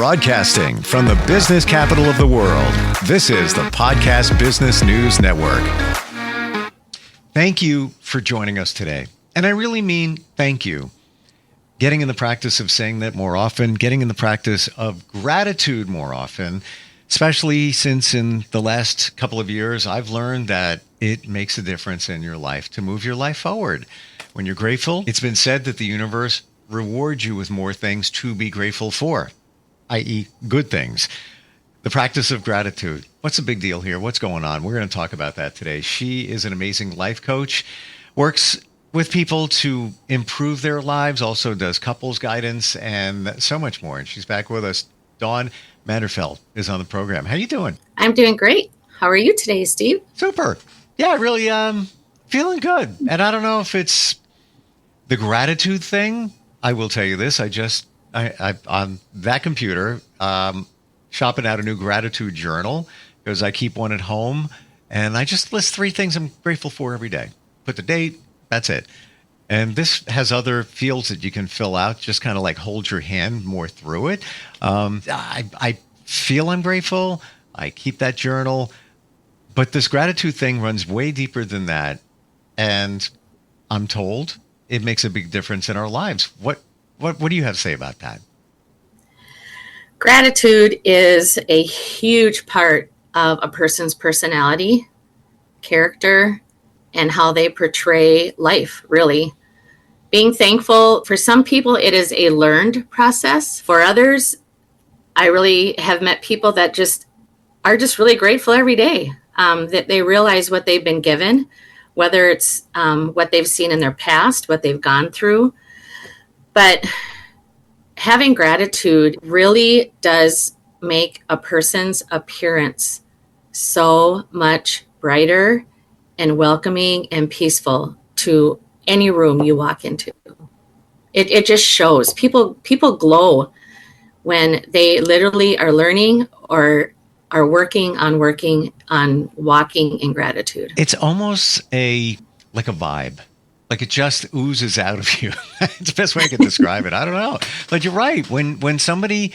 Broadcasting from the business capital of the world, this is the Podcast Business News Network. Thank you for joining us today. And I really mean thank you. Getting in the practice of saying that more often, getting in the practice of gratitude more often, especially since in the last couple of years, I've learned that it makes a difference in your life to move your life forward. When you're grateful, it's been said that the universe rewards you with more things to be grateful for, i.e. good things. The practice of gratitude. What's the big deal here? What's going on? We're going to talk about that today. She is an amazing life coach, works with people to improve their lives, also does couples guidance and so much more. And she's back with us. Dawn Manderfeld is on the program. How you doing? I'm doing great. How are you today, Steve? Super. Yeah, really feeling good. And I don't know if it's the gratitude thing. I will tell you this. I on that computer, shopping out a new gratitude journal because I keep one at home. And I just list 3 things I'm grateful for every day. Put the date. That's it. And this has other fields that you can fill out, just kind of like hold your hand more through it. I feel I'm grateful. I keep that journal. But this gratitude thing runs way deeper than that. And I'm told it makes a big difference in our lives. What do you have to say about that? Gratitude is a huge part of a person's personality, character, and how they portray life, really. Being thankful, for some people, it is a learned process. For others, I really have met people that are really grateful every day, that they realize what they've been given, whether it's what they've seen in their past, what they've gone through. But having gratitude really does make a person's appearance so much brighter and welcoming and peaceful to any room you walk into. It just shows. People glow when they literally are learning or are working on walking in gratitude. It's almost like a vibe. Like it just oozes out of you. It's the best way I can describe it. I don't know. But you're right. When somebody,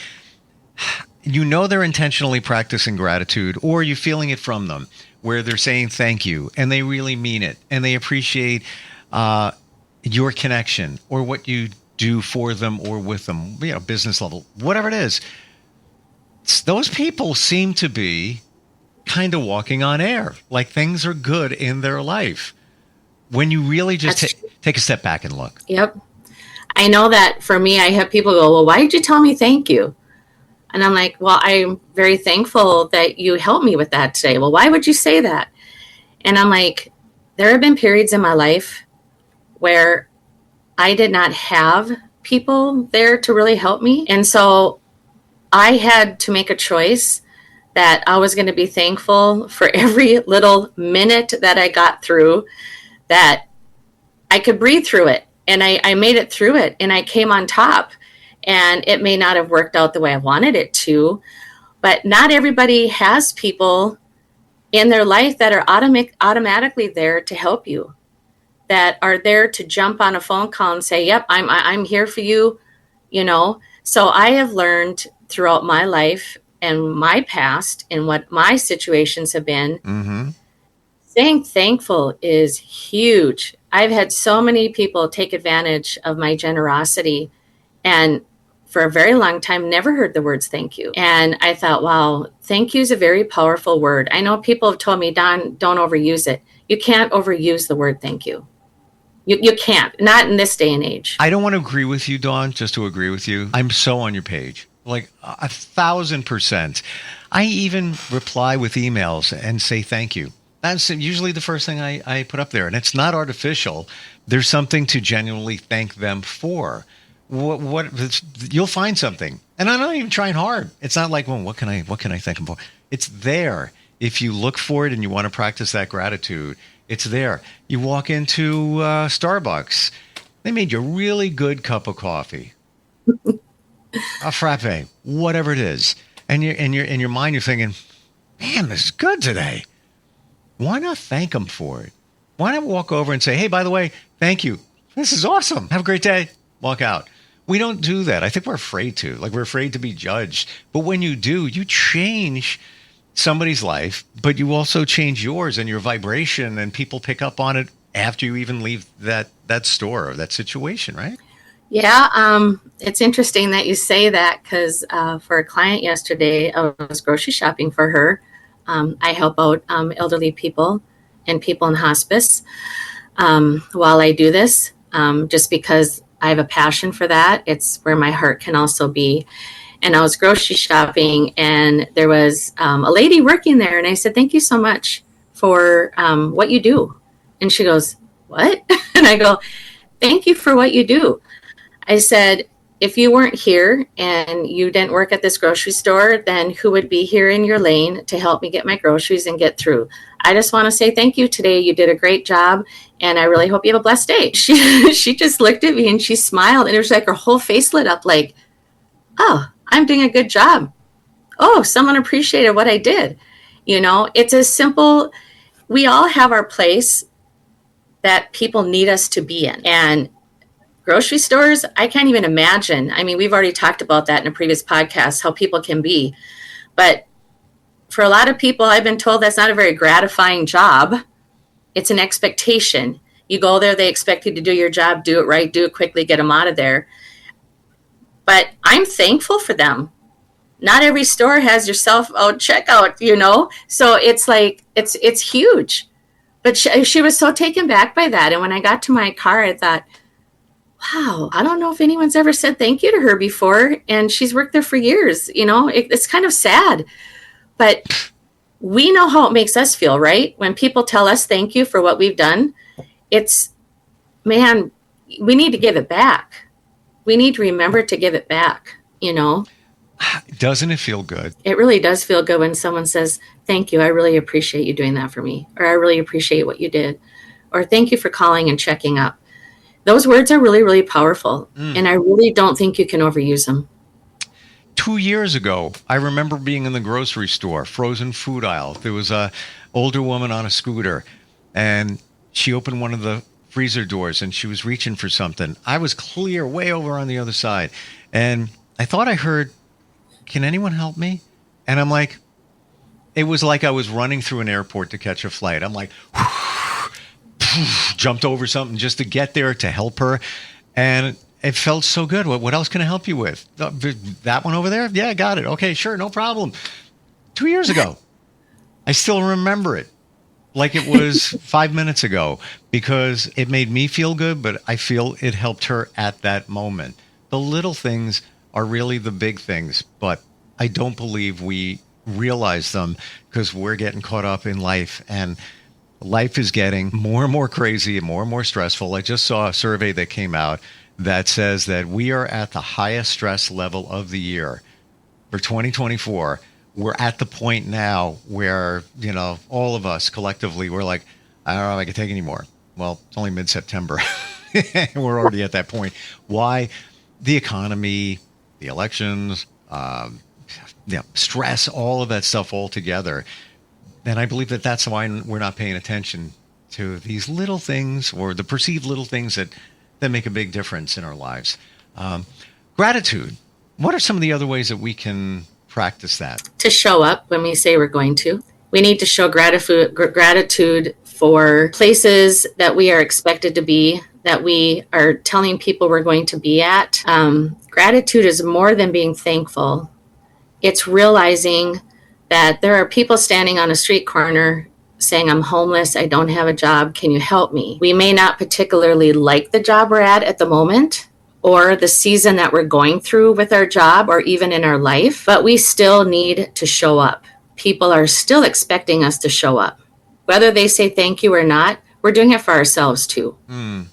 they're intentionally practicing gratitude, or you're feeling it from them, where they're saying thank you and they really mean it and they appreciate your connection or what you do for them or with them, business level, whatever it is. Those people seem to be kind of walking on air, like things are good in their life. When you really just take a step back and look. Yep. I know that for me, I have people go, well, why did you tell me thank you? And I'm like, well, I'm very thankful that you helped me with that today. Well, why would you say that? And I'm like, there have been periods in my life where I did not have people there to really help me. And so I had to make a choice that I was going to be thankful for every little minute that I got through, that I could breathe through it. And I made it through it and I came on top. And it may not have worked out the way I wanted it to, but not everybody has people in their life that are automatically there to help you, that are there to jump on a phone call and say, yep, I'm here for you, So I have learned throughout my life and my past and what my situations have been, Staying thankful is huge. I've had so many people take advantage of my generosity and for a very long time, never heard the words thank you. And I thought, wow, thank you is a very powerful word. I know people have told me, Don, don't overuse it. You can't overuse the word thank you. You can't, not in this day and age. I don't want to agree with you, Dawn, just to agree with you. I'm so on your page, like 1,000%. I even reply with emails and say thank you. That's usually the first thing I put up there. And it's not artificial. There's something to genuinely thank them for. What you'll find something. And I'm not even trying hard. It's not like, well, what can I thank them for? It's there. If you look for it and you want to practice that gratitude, it's there. You walk into Starbucks. They made you a really good cup of coffee. A frappe, whatever it is. And in your mind, you're thinking, man, this is good today. Why not thank them for it? Why not walk over and say, hey, by the way, thank you. This is awesome. Have a great day. Walk out. We don't do that. I think we're afraid to. Like, we're afraid to be judged. But when you do, you change somebody's life, but you also change yours and your vibration, and people pick up on it after you even leave that store or that situation, right? Yeah, it's interesting that you say that because for a client yesterday, I was grocery shopping for her. I help out elderly people and people in hospice while I do this, just because I have a passion for that. It's where my heart can also be. And I was grocery shopping, and there was a lady working there, and I said, "Thank you so much for what you do." And she goes, "What?" And I go, "Thank you for what you do." I said, "If you weren't here and you didn't work at this grocery store, then who would be here in your lane to help me get my groceries and get through? I just want to say thank you today. You did a great job, and I really hope you have a blessed day." She just looked at me and she smiled, and it was like her whole face lit up like, "Oh, I'm doing a good job. Oh, someone appreciated what I did." It's as simple. We all have our place that people need us to be in. And grocery stores, I can't even imagine. I mean, we've already talked about that in a previous podcast, how people can be. But for a lot of people, I've been told that's not a very gratifying job. It's an expectation. You go there, they expect you to do your job, do it right, do it quickly, get them out of there. But I'm thankful for them. Not every store has your self-out checkout, So it's like, it's huge. But she was so taken back by that. And when I got to my car, I thought, wow, I don't know if anyone's ever said thank you to her before. And she's worked there for years. It's kind of sad. But we know how it makes us feel, right? When people tell us thank you for what we've done, man, we need to give it back. We need to remember to give it back, Doesn't it feel good? It really does feel good when someone says, "Thank you. I really appreciate you doing that for me." Or, "I really appreciate what you did." Or, "Thank you for calling and checking up." Those words are really, really powerful. And I really don't think you can overuse them. 2 years ago, I remember being in the grocery store, frozen food aisle. There was a older woman on a scooter, and she opened one of the freezer doors, and she was reaching for something. I was clear way over on the other side, and I thought I heard, "Can anyone help me?" And I'm like, it was like I was running through an airport to catch a flight. I'm like, jumped over something just to get there to help her. And it felt so good. What else can I help you with? That one over there? Yeah, got it. Okay, sure, no problem. 2 years ago. I still remember it like it was 5 minutes ago, because it made me feel good, but I feel it helped her at that moment. The little things are really the big things, but I don't believe we realize them because we're getting caught up in life, and life is getting more and more crazy and more stressful. I just saw a survey that came out that says that we are at the highest stress level of the year for 2024. We're at the point now where, all of us collectively, we're like, I don't know if I can take any more. Well, it's only mid-September. We're already at that point. Why? The economy, the elections, stress, all of that stuff all together. And I believe that that's why we're not paying attention to these little things, or the perceived little things that make a big difference in our lives. Gratitude. What are some of the other ways that we can practice that? To show up when we say we're going to. We need to show gratitude for places that we are expected to be, that we are telling people we're going to be at. Gratitude is more than being thankful. It's realizing that there are people standing on a street corner saying, "I'm homeless, I don't have a job, can you help me?" We may not particularly like the job we're at the moment, or the season that we're going through with our job, or even in our life, but we still need to show up. People are still expecting us to show up. Whether they say thank you or not, we're doing it for ourselves too. And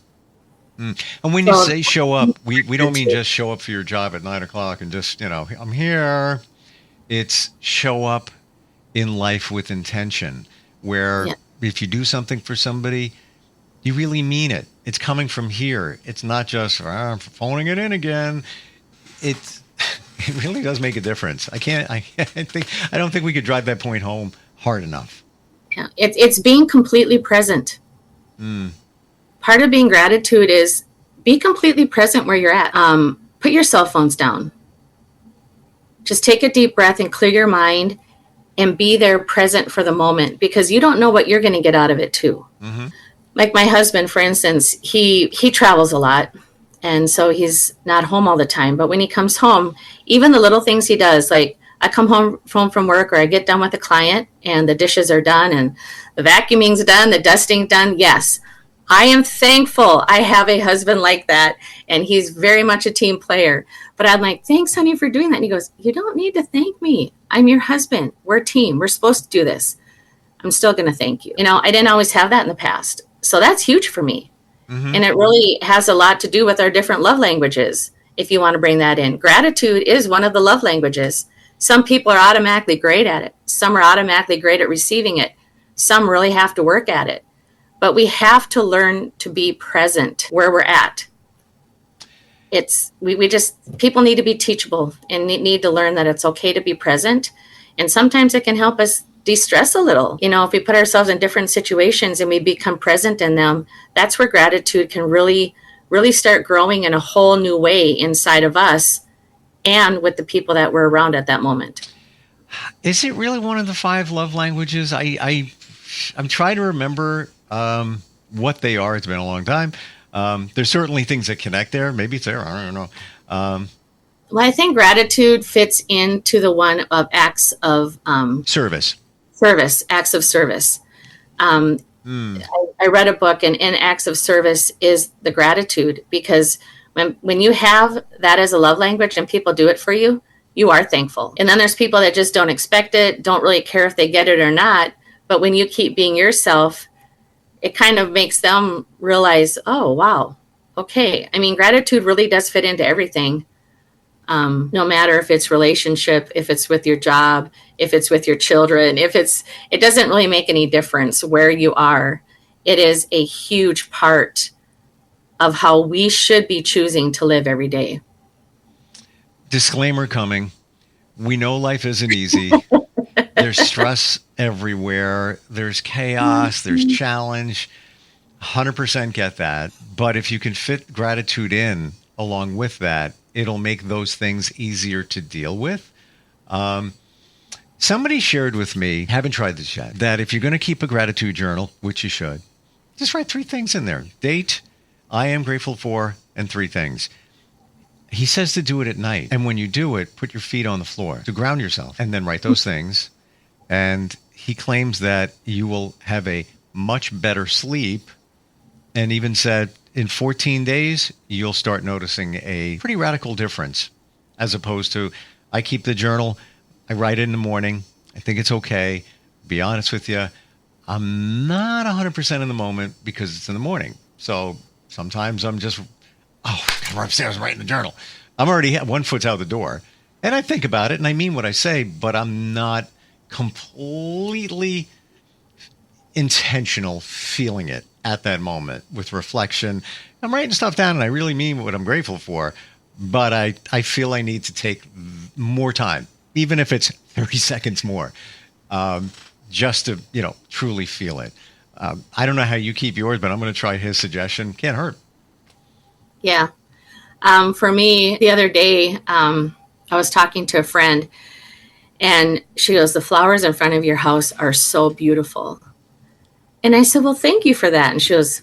when you say show up, we don't mean just show up for your job at 9 o'clock and just, I'm here. It's show up in life with intention, where if you do something for somebody, you really mean it. It's coming from here. It's not just, I'm phoning it in again. It really does make a difference. I don't think we could drive that point home hard enough. Yeah, it's being completely present. Part of being gratitude is be completely present where you're at. put your cell phones down. Just take a deep breath and clear your mind and be there present for the moment, because you don't know what you're going to get out of it too. Mm-hmm. Like my husband, for instance, he travels a lot. And so he's not home all the time. But when he comes home, even the little things he does, like I come home from work, or I get done with a client and the dishes are done and the vacuuming's done, the dusting's done. Yes, I am thankful I have a husband like that. And he's very much a team player. But I'm like, thanks, honey, for doing that. And he goes, you don't need to thank me. I'm your husband. We're a team. We're supposed to do this. I'm still going to thank you. I didn't always have that in the past. So that's huge for me. Mm-hmm. And it really has a lot to do with our different love languages, if you want to bring that in. Gratitude is one of the love languages. Some people are automatically great at it. Some are automatically great at receiving it. Some really have to work at it. But we have to learn to be present where we're at. People need to be teachable and need to learn that it's okay to be present. And sometimes it can help us de-stress a little. If we put ourselves in different situations and we become present in them, that's where gratitude can really, really start growing in a whole new way inside of us and with the people that we're around at that moment. Is it really one of the 5 love languages? I'm trying to remember what they are. It's been a long time. There's certainly things that connect there. Maybe it's there. I don't know. Well, I think gratitude fits into the one of acts of service. Acts of service. I read a book, and in acts of service is the gratitude, because when you have that as a love language and people do it for you, you are thankful. And then there's people that just don't expect it, don't really care if they get it or not. But when you keep being yourself, it kind of makes them realize, oh, wow, okay. Gratitude really does fit into everything. No matter if it's relationship, if it's with your job, if it's with your children, it doesn't really make any difference where you are. It is a huge part of how we should be choosing to live every day. Disclaimer coming. We know life isn't easy. There's stress everywhere. There's chaos. There's challenge. 100% get that. But if you can fit gratitude in along with that, it'll make those things easier to deal with. Somebody shared with me, haven't tried this yet, that if you're going to keep a gratitude journal, which you should, just write 3 things in there. Date, I am grateful for, and 3 things. He says to do it at night. And when you do it, put your feet on the floor to ground yourself and then write those things. And he claims that you will have a much better sleep, and even said in 14 days, you'll start noticing a pretty radical difference, as opposed to, I keep the journal, I write it in the morning, I think it's okay. Be honest with you, I'm not 100% in the moment because it's in the morning. So sometimes I'm just, we're upstairs writing the journal. I'm already 1 foot out the door. And I think about it and I mean what I say, but I'm not completely intentional feeling it at that moment with reflection. I'm writing stuff down and I really mean what I'm grateful for, but I feel I need to take more time, even if it's 30 seconds more, just to, truly feel it. I don't know how you keep yours, but I'm going to try his suggestion. Can't hurt. Yeah. For me, the other day, I was talking to a friend and she goes, the flowers in front of your house are so beautiful. And I said, well, thank you for that. And she goes,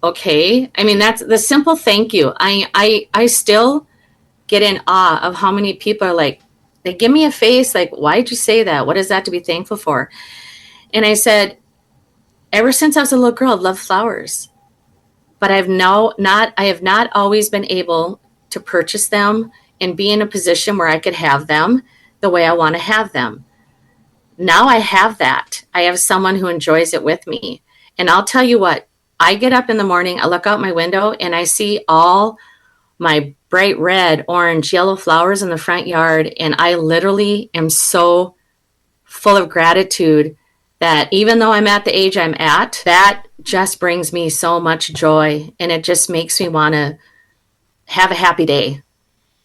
okay. That's the simple thank you. I still get in awe of how many people are like, they give me a face like, why'd you say that? What is that to be thankful for? And I said, ever since I was a little girl, I've loved flowers. But I have not always been able to purchase them and be in a position where I could have them the way I want to have them. Now I have that. I have someone who enjoys it with me. And I'll tell you what, I get up in the morning, I look out my window and I see all my bright red, orange, yellow flowers in the front yard. And I literally am so full of gratitude that even though I'm at the age I'm at, that just brings me so much joy. And it just makes me want to have a happy day.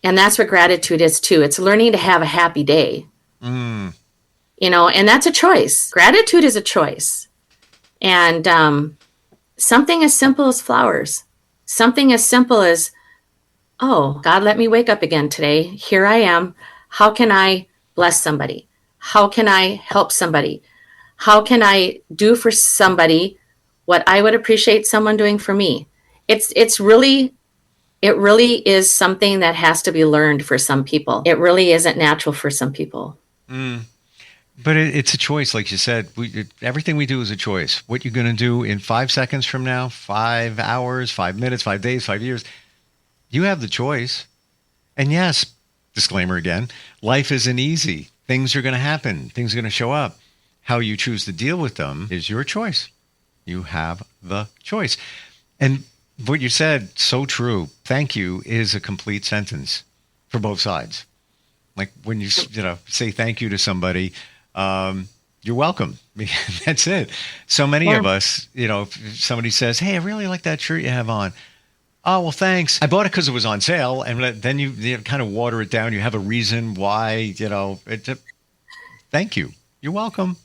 And that's what gratitude is too. It's learning to have a happy day. And that's a choice. Gratitude is a choice. And something as simple as flowers, something as simple as oh, God, let me wake up again today. Here I am. How can I bless somebody? How can I help somebody? How can I do for somebody what I would appreciate someone doing for me? It's really, it really is something that has to be learned for some people. It really isn't natural for some people. Mm. But it's a choice, like you said. Everything we do is a choice. What you're going to do in 5 seconds from now, 5 hours, 5 minutes, 5 days, 5 years, you have the choice. And yes, disclaimer again, life isn't easy. Things are going to happen. Things are going to show up. How you choose to deal with them is your choice. You have the choice. And what you said, so true. Thank you is a complete sentence for both sides. Like when you say thank you to somebody, you're welcome. That's it. So many of us, if somebody says, hey, I really like that shirt you have on. Oh, well, thanks. I bought it because it was on sale. And then you kind of water it down. You have a reason why, thank you. You're welcome.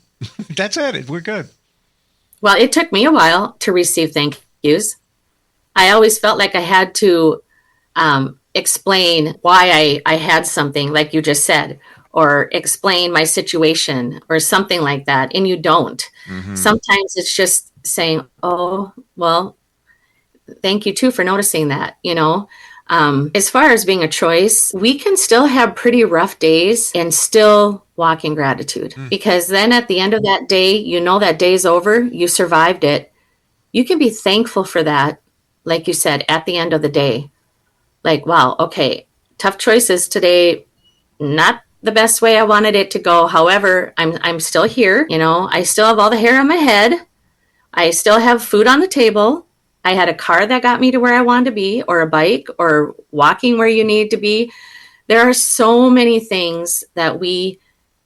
That's it. We're good. Well, it took me a while to receive thank yous. I always felt like I had to explain why I had something, like you just said, or explain my situation or something like that. And you don't. Mm-hmm. Sometimes it's just saying, oh, well, thank you too for noticing that, As far as being a choice, we can still have pretty rough days and still walk in gratitude. Because then at the end of that day, that day's over, you survived it. You can be thankful for that, like you said, at the end of the day. Like, wow, okay, tough choices today, not the best way I wanted it to go. However, I'm still here. I still have all the hair on my head. I still have food on the table. I had a car that got me to where I wanted to be, or a bike, or walking where you need to be. There are so many things that we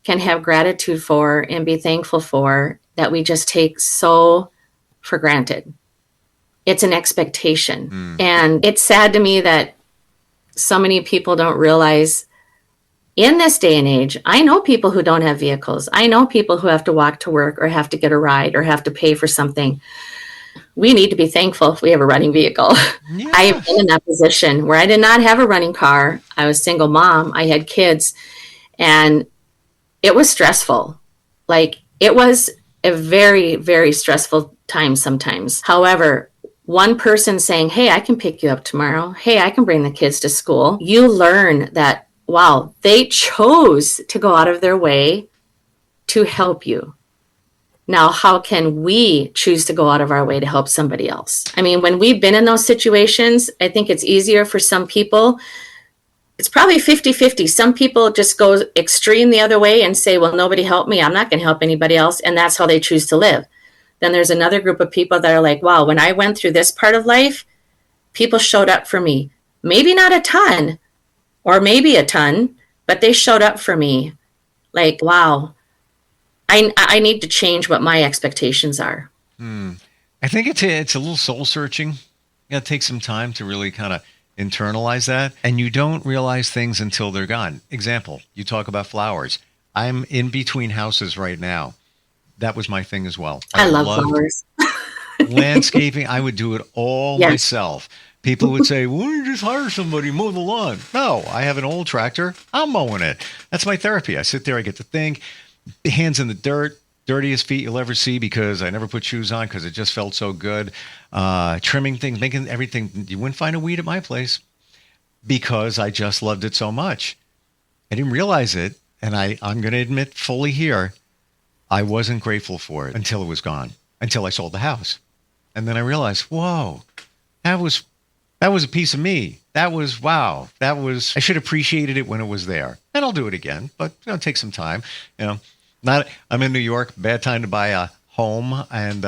can have gratitude for and be thankful for that we just take so for granted. It's an expectation. And it's sad to me that so many people don't realize in this day and age, I know people who don't have vehicles. I know people who have to walk to work or have to get a ride or have to pay for something. We need to be thankful if we have a running vehicle. Yeah. I've been in that position where I did not have a running car. I was a single mom. I had kids, and it was stressful. Like, it was a very, very stressful time sometimes. However, one person saying, hey, I can pick you up tomorrow. Hey, I can bring the kids to school. You learn that, wow, they chose to go out of their way to help you. Now, how can we choose to go out of our way to help somebody else? I mean, when we've been in those situations, I think it's easier for some people. It's probably 50-50. Some people just go extreme the other way and say, well, nobody helped me. I'm not going to help anybody else. And that's how they choose to live. Then there's another group of people that are like, wow, when I went through this part of life, people showed up for me. Maybe not a ton, or maybe a ton, but they showed up for me. Like, wow. I need to change what my expectations are. I think it's a little soul searching. You got to take some time to really kind of internalize that. And you don't realize things until they're gone. Example, you talk about flowers. I'm in between houses right now. That was my thing as well. I love flowers. Landscaping, I would do it all myself. People would say, why don't you just hire somebody, mow the lawn? No, I have an old tractor. I'm mowing it. That's my therapy. I sit there, I get to think. Hands in the dirt, dirtiest feet you'll ever see because I never put shoes on because it just felt so good. Trimming things, making everything. You wouldn't find a weed at my place because I just loved it so much. I didn't realize it, and I'm going to admit fully here, I wasn't grateful for it until it was gone, until I sold the house. And then I realized, whoa, that was a piece of me. That was, wow. I should have appreciated it when it was there. And I'll do it again, but take some time, I'm in New York, bad time to buy a home, and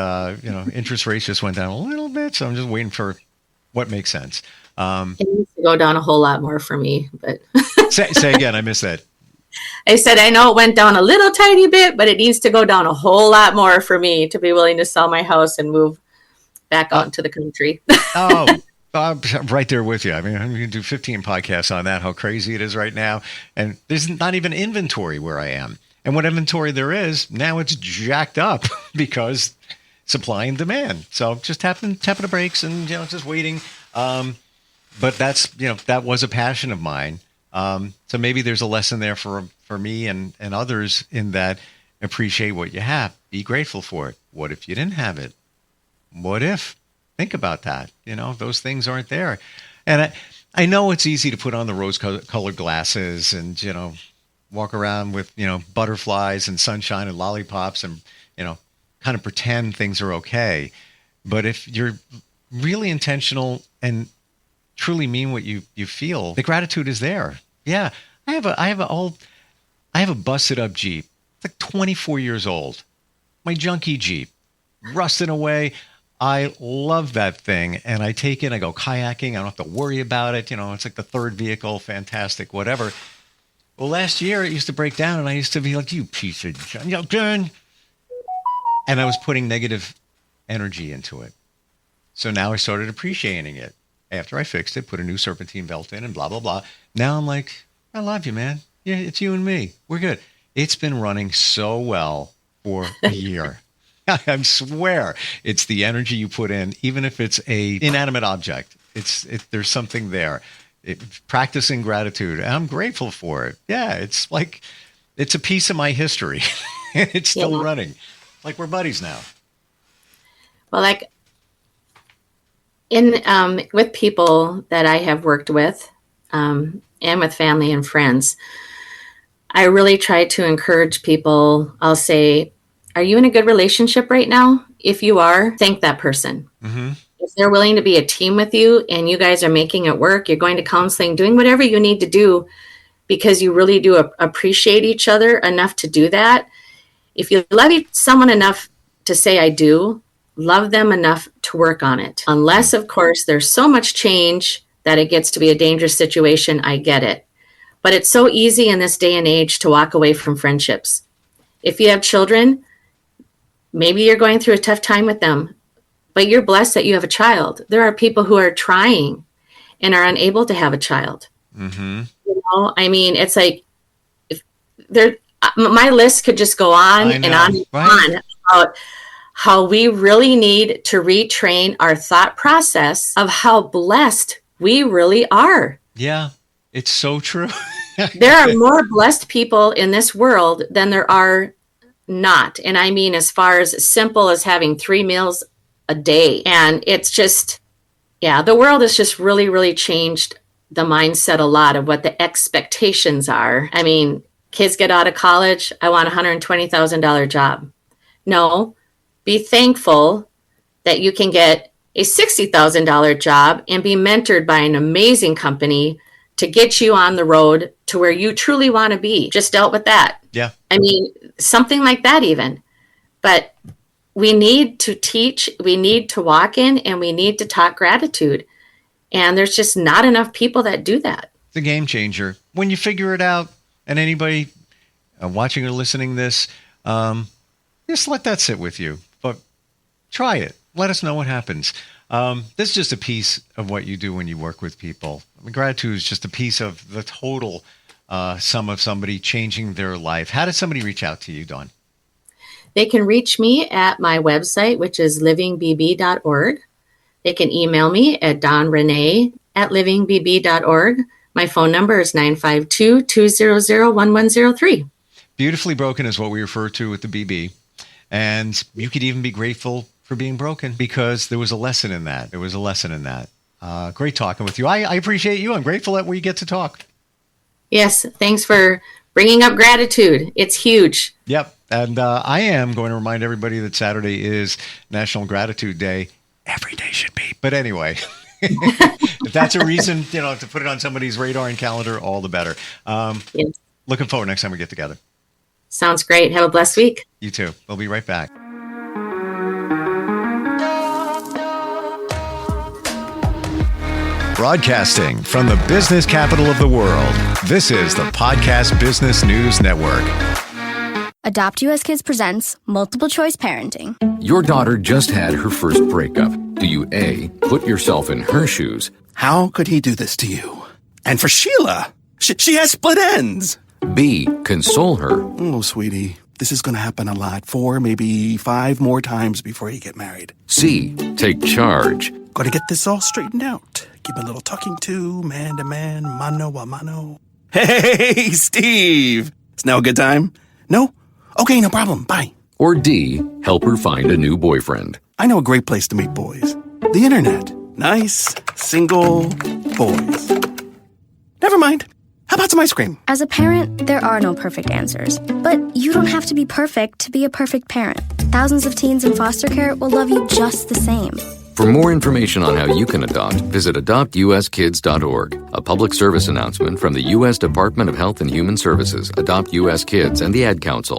interest rates just went down a little bit, so I'm just waiting for what makes sense. It needs to go down a whole lot more for me, but say again, I missed that. I said I know it went down a little tiny bit, but it needs to go down a whole lot more for me to be willing to sell my house and move back out into the country. I'm right there with you. I mean, I'm going to do 15 podcasts on that, how crazy it is right now. And there's not even inventory where I am. And what inventory there is, now it's jacked up because supply and demand. So just tapping the brakes and, just waiting. but that's, that was a passion of mine. So maybe there's a lesson there for me and others in that appreciate what you have. Be grateful for it. What if you didn't have it? What if? Think about that. Those things aren't there. And I know it's easy to put on the rose-colored glasses and, walk around with, butterflies and sunshine and lollipops and, kind of pretend things are okay. But if you're really intentional and truly mean what you feel, the gratitude is there. Yeah. I have a busted up Jeep. It's like 24 years old. My junky Jeep, rusting away. I love that thing. And I take it, I go kayaking. I don't have to worry about it. It's like the third vehicle, fantastic, whatever. Well, last year it used to break down and I used to be like, you piece of junk. And I was putting negative energy into it. So now I started appreciating it. After I fixed it, put a new serpentine belt in and blah, blah, blah. Now I'm like, I love you, man. Yeah, it's you and me. We're good. It's been running so well for a year. I swear it's the energy you put in, even if it's a inanimate object. There's something there. Practicing gratitude. And I'm grateful for it. Yeah, it's like, it's a piece of my history. It's still running. Like we're buddies now. Well, like with people that I have worked with, and with family and friends, I really try to encourage people. I'll say, are you in a good relationship right now? If you are, thank that person. Mm-hmm. If they're willing to be a team with you and you guys are making it work, you're going to counseling, doing whatever you need to do because you really do appreciate each other enough to do that. If you love someone enough to say, I do, love them enough to work on it. Unless, of course, there's so much change that it gets to be a dangerous situation. I get it. But it's so easy in this day and age to walk away from friendships. If you have children, maybe you're going through a tough time with them, but you're blessed that you have a child. There are people who are trying and are unable to have a child. Mm-hmm. It's like my list could just go on and on and on about how we really need to retrain our thought process of how blessed we really are. Yeah, it's so true. There are more blessed people in this world than there are not. And I mean, as far as simple as having 3 meals a day. And it's just, the world has just really, really changed the mindset a lot of what the expectations are. I mean, kids get out of college, I want a $120,000 job. No, be thankful that you can get a $60,000 job and be mentored by an amazing company to get you on the road to where you truly want to be. Just dealt with that. Yeah. I mean, something like that even. But we need to teach, we need to walk in, and we need to talk gratitude. And there's just not enough people that do that. It's a game changer. When you figure it out, and anybody watching or listening this, just let that sit with you. But try it. Let us know what happens. This is just a piece of what you do when you work with people. I mean, gratitude is just a piece of the total sum of somebody changing their life. How does somebody reach out to you, Dawn? They can reach me at my website, which is livingbb.org. They can email me at donrenee@livingbb.org. My phone number is 952-200-1103. Beautifully broken is what we refer to with the BB. And you could even be grateful for being broken because there was a lesson in that. Great talking with you. I appreciate you. I'm grateful that we get to talk. Yes. Thanks for bringing up gratitude. It's huge. Yep. And I am going to remind everybody that Saturday is National Gratitude Day. Every day should be. But anyway, if that's a reason, to put it on somebody's radar and calendar, all the better. Yes. Looking forward next time we get together. Sounds great. Have a blessed week. You too. We'll be right back. Broadcasting from the business capital of the world, this is the Podcast Business News Network. Adopt US Kids presents Multiple Choice Parenting. Your daughter just had her first breakup. Do you A, put yourself in her shoes? How could he do this to you? And for Sheila, she has split ends. B, console her. Oh, sweetie, this is going to happen a lot. 4, maybe 5 more times before you get married. C, take charge. Got to get this all straightened out. Give me a little talking to, man to man, mano a mano. Hey, Steve! Is now a good time? No? Okay, no problem. Bye. Or D, help her find a new boyfriend. I know a great place to meet boys. The internet. Nice, single boys. Never mind. How about some ice cream? As a parent, there are no perfect answers. But you don't have to be perfect to be a perfect parent. Thousands of teens in foster care will love you just the same. For more information on how you can adopt, visit adoptuskids.org. A public service announcement from the U.S. Department of Health and Human Services, Adopt U.S. Kids, and the Ad Council.